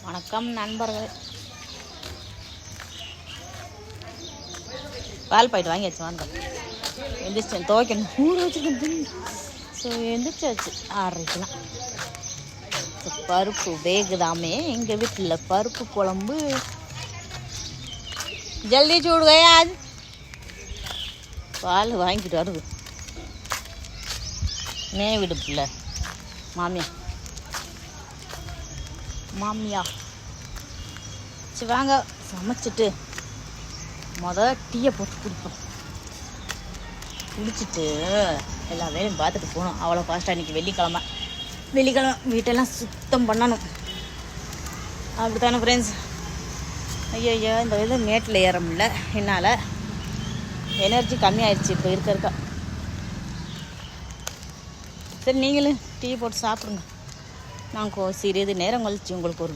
வணக்கம் நண்பர்கள். பால் பாயிட்டு வாங்கியாச்சு வாங்க. எந்திரிச்சேன் துவைக்கணும் ஊற வச்சுருக்கேன். ஸோ எந்திரிச்சாச்சு 6:30க்குலாம். பருப்பு வேகுதாமே எங்கள் வீட்டில் பருப்பு குழம்பு. ஜல்தி சூடுகையா அது பால் வாங்கிட்டு வருது. விடுப்புல மாமியா சரி வாங்க சமைச்சிட்டு டீயை போட்டு குடிப்போம். குடிச்சிட்டு எல்லா வேலையும் பார்த்துட்டு போகணும். அவ்வளோ ஃபாஸ்ட்டாக இன்றைக்கி வெள்ளிக்கிழமை வீட்டெல்லாம் சுத்தம் பண்ணணும். அப்படித்தானே ஃப்ரெண்ட்ஸ்? ஐயோ இந்த இது மேட்டில் ஏற முடியல. என்னால் எனர்ஜி கம்மியாயிடுச்சு இப்போ இருக்கா. சரி நீங்களும் டீ போட்டு சாப்பிடுங்க. நான் சிறிது நேரம் கழிச்சு உங்களுக்கு ஒரு